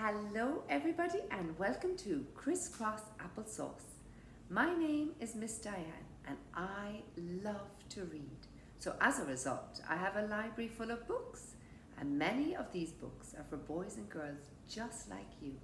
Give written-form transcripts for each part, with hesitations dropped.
Hello everybody and welcome to Criss-Cross Applesauce. My name is Miss Diane and I love to read. So as a result, I have a library full of books and many of these books are for boys and girls just like you.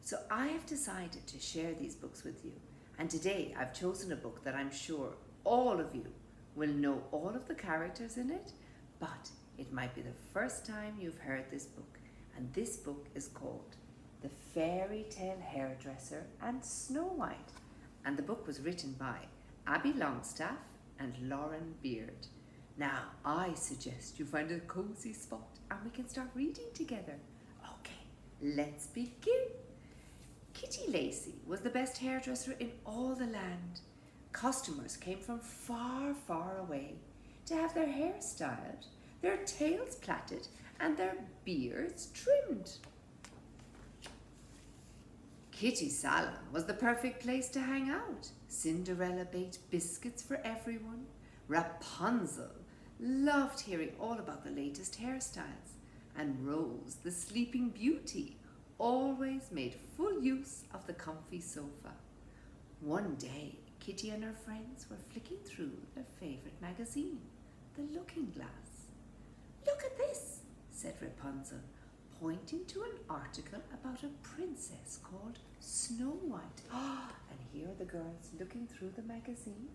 So I have decided to share these books with you, and today I've chosen a book that I'm sure all of you will know all of the characters in it, but it might be the first time you've heard this book. And this book is called The Fairytale Hairdresser and Snow White. And the book was written by Abbie Longstaff and Lauren Beard. Now, I suggest you find a cozy spot and we can start reading together. Okay, let's begin. Kitty Lacey was the best hairdresser in all the land. Customers came from far, far away to have their hair styled, their tails plaited, and their beards trimmed. Kitty's salon was the perfect place to hang out. Cinderella baked biscuits for everyone. Rapunzel loved hearing all about the latest hairstyles. And Rose, the sleeping beauty, always made full use of the comfy sofa. One day, Kitty and her friends were flicking through their favourite magazine, The Looking Glass. "Look at this," said Rapunzel, pointing to an article about a princess called Snow White. And here are the girls looking through the magazine.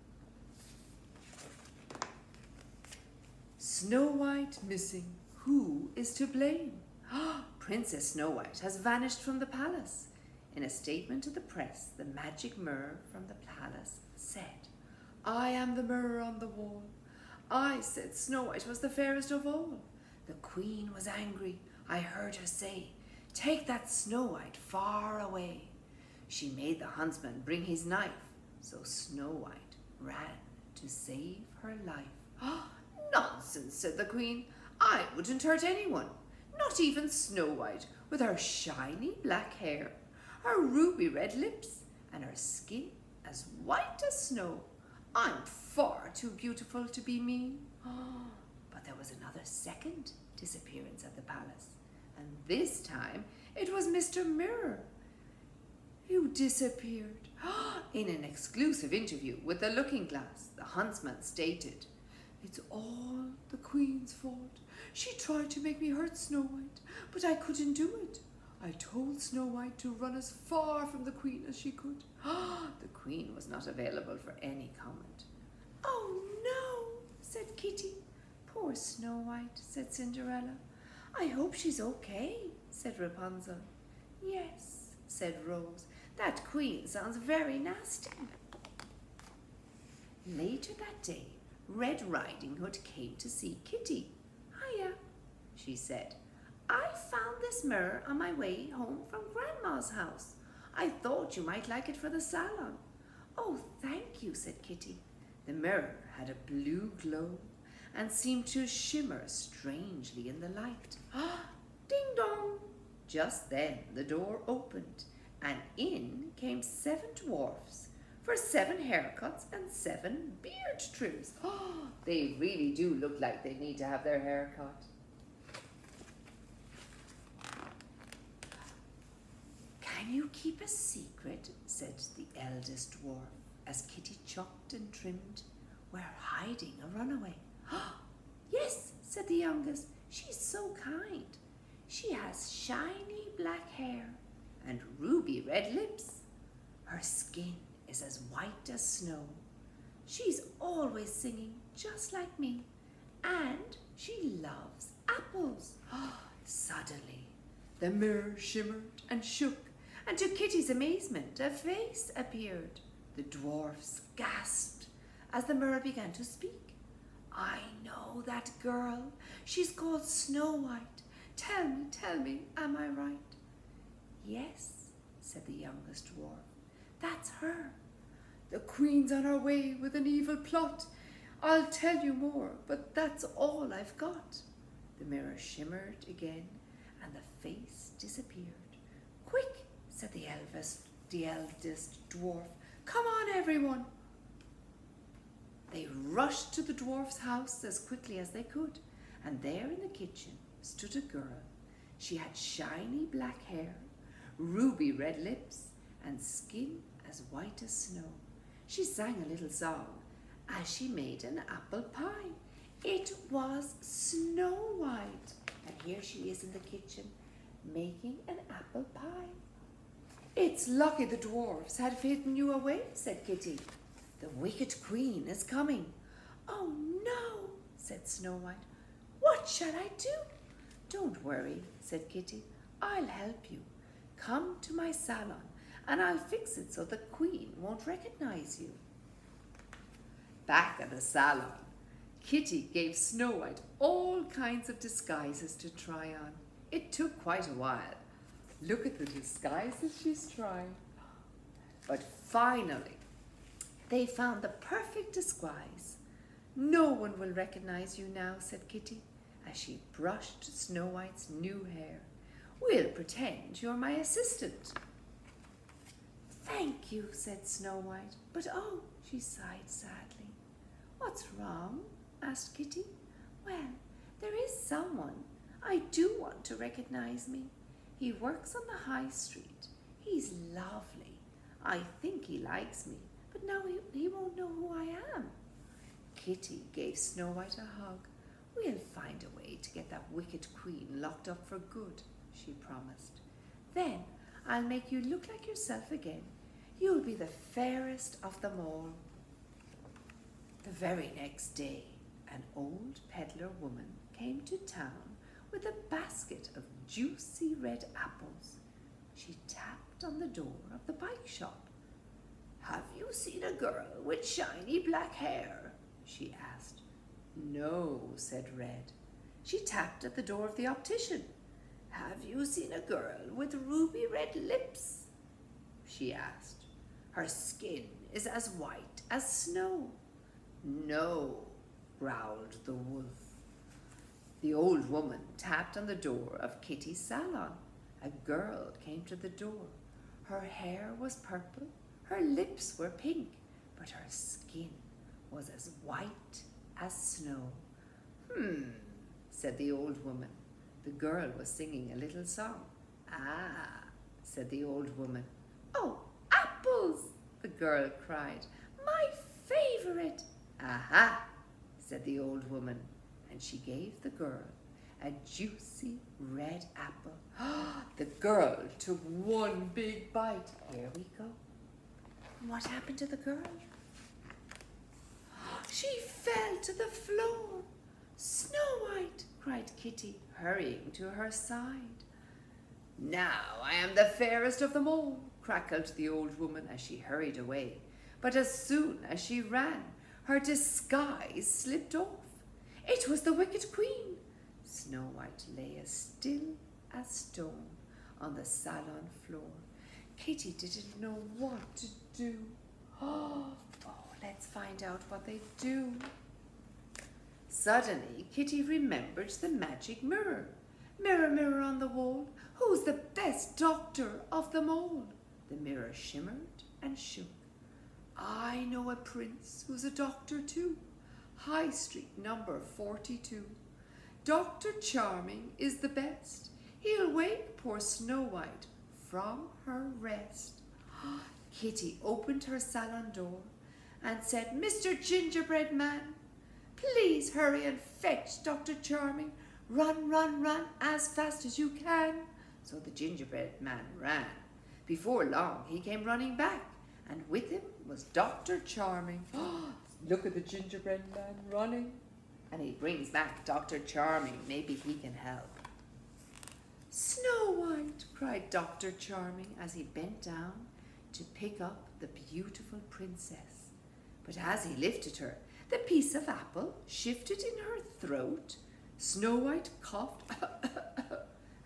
Snow White missing. Who is to blame? Princess Snow White has vanished from the palace. In a statement to the press, the magic mirror from the palace said, "I am the mirror on the wall. I said Snow White was the fairest of all. The queen was angry. I heard her say, 'Take that Snow White far away.' She made the huntsman bring his knife, so Snow White ran to save her life." "Nonsense," said the queen. "I wouldn't hurt anyone, not even Snow White, with her shiny black hair, her ruby red lips, and her skin as white as snow. I'm far too beautiful to be mean." But there was another second disappearance at the palace, and this time it was Mr. Mirror who disappeared. In an exclusive interview with the Looking Glass, the huntsman stated, "It's all the queen's fault. She tried to make me hurt Snow White, but I couldn't do it. I told Snow White to run as far from the queen as she could." The queen was not available for any comment. "Oh no," said Kitty. "Poor Snow White," said Cinderella. "I hope she's okay," said Rapunzel. "Yes," said Rose. "That queen sounds very nasty." Later that day, Red Riding Hood came to see Kitty. "Hiya," she said. "I found this mirror on my way home from Grandma's house. I thought you might like it for the salon." "Oh, thank you," said Kitty. The mirror had a blue glow and seemed to shimmer strangely in the light. Ding dong! Just then the door opened and in came 7 dwarfs for 7 haircuts and 7 beard trims. They really do look like they need to have their hair cut. "Can you keep a secret?" said the eldest dwarf as Kitty chopped and trimmed. "We're hiding a runaway." "Yes," said the youngest. "She's so kind. She has shiny black hair and ruby red lips. Her skin is as white as snow. She's always singing just like me, and she loves apples." Suddenly, the mirror shimmered and shook, and to Kitty's amazement, a face appeared. The dwarfs gasped as the mirror began to speak. "I know that girl. She's called Snow White. Tell me, am I right?" "Yes," said the youngest dwarf. "That's her. The queen's on her way with an evil plot. I'll tell you more, but that's all I've got." The mirror shimmered again, and the face disappeared. "Quick," said the eldest dwarf. "Come on, everyone." They rushed to the dwarf's house as quickly as they could, and there in the kitchen stood a girl. She had shiny black hair, ruby red lips, and skin as white as snow. She sang a little song as she made an apple pie. It was Snow White. And here she is in the kitchen making an apple pie. It's lucky the dwarfs had hidden you away, said Kitty. The wicked queen is coming. Oh no, said Snow White. What shall I do? Don't worry, said Kitty. I'll help you. Come to my salon and I'll fix it so the queen won't recognize you. Back at the salon, Kitty gave Snow White all kinds of disguises to try on. It took quite a while. Look at the disguises she's trying. But finally, they found the perfect disguise. No one will recognize you now, said Kitty, as she brushed Snow White's new hair. We'll pretend you're my assistant. Thank you, said Snow White. But oh, she sighed sadly. What's wrong? Asked Kitty. Well, there is someone I do want to recognize me. He works on the high street. He's lovely. I think he likes me, but now he won't know who I am. Kitty gave Snow White a hug. We'll find a way to get that wicked queen locked up for good, she promised. Then I'll make you look like yourself again. You'll be the fairest of them all. The very next day, an old peddler woman came to town with a basket of juicy red apples. She tapped on the door of the bike shop. Have you seen a girl with shiny black hair? She asked. No, said Red. She tapped at the door of the optician. Have you seen a girl with ruby red lips? She asked. Her skin is as white as snow. No, growled the wolf. The old woman tapped on the door of Kitty's salon. A girl came to the door. Her hair was purple, her lips were pink, but her skin was as white as snow. Said the old woman. The girl was singing a little song. Ah, said the old woman. Oh, apples, the girl cried. My favorite. Aha, said the old woman, and she gave the girl a juicy red apple. The girl took one big bite. Here we go. What happened to the girl? She fell to the floor. Snow White, cried Kitty, hurrying to her side. Now I am the fairest of them all, crackled the old woman as she hurried away. But as soon as she ran, her disguise slipped off. It was the wicked queen. Snow White lay as still as stone on the salon floor. Kitty didn't know what to do. Oh, let's find out what they do. Suddenly, Kitty remembered the magic mirror. Mirror, mirror on the wall, who's the best doctor of them all? The mirror shimmered and shook. I know a prince who's a doctor too. High Street, number 42. Dr. Charming is the best. He'll wake poor Snow White from her rest. Kitty opened her salon door and said, Mr. Gingerbread Man, please hurry and fetch Dr. Charming. Run, run, run as fast as you can. So the gingerbread man ran. Before long, he came running back, and with him was Dr. Charming. Look at the gingerbread man running. And he brings back Dr. Charming. Maybe he can help. Snow White, cried Dr. Charming as he bent down to pick up the beautiful princess. But as he lifted her, the piece of apple shifted in her throat. Snow White coughed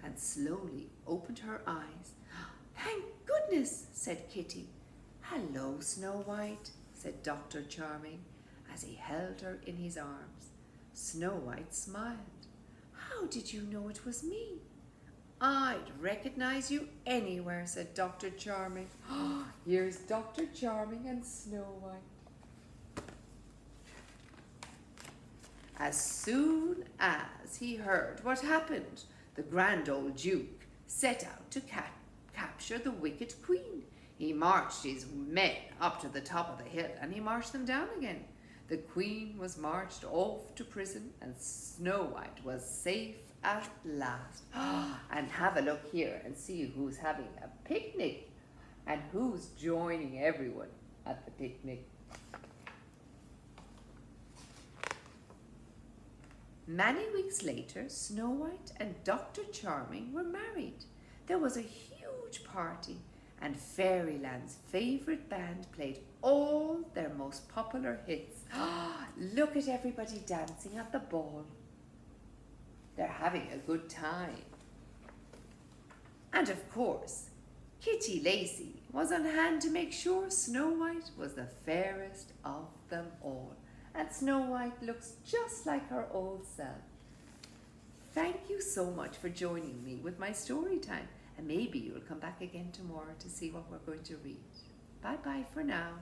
and slowly opened her eyes. Thank goodness, said Kitty. Hello, Snow White, said Dr. Charming as he held her in his arms. Snow White smiled. How did you know it was me? I'd recognize you anywhere, said Dr. Charming. Here's Dr. Charming and Snow White. As soon as he heard what happened, The grand old Duke set out to capture the wicked Queen. He marched his men up to the top of the hill, and he marched them down again. The Queen was marched off to prison, and Snow White was safe at last. And have a look here and see who's having a picnic and who's joining everyone at the picnic. Many weeks later, Snow White and Dr. Charming were married. There was a huge party, and Fairyland's favourite band played all their most popular hits. Look at everybody dancing at the ball. They're having a good time. And of course, Kitty Lacy was on hand to make sure Snow White was the fairest of them all. And Snow White looks just like her old self. Thank you so much for joining me with my story time. And maybe you'll come back again tomorrow to see what we're going to read. Bye-bye for now.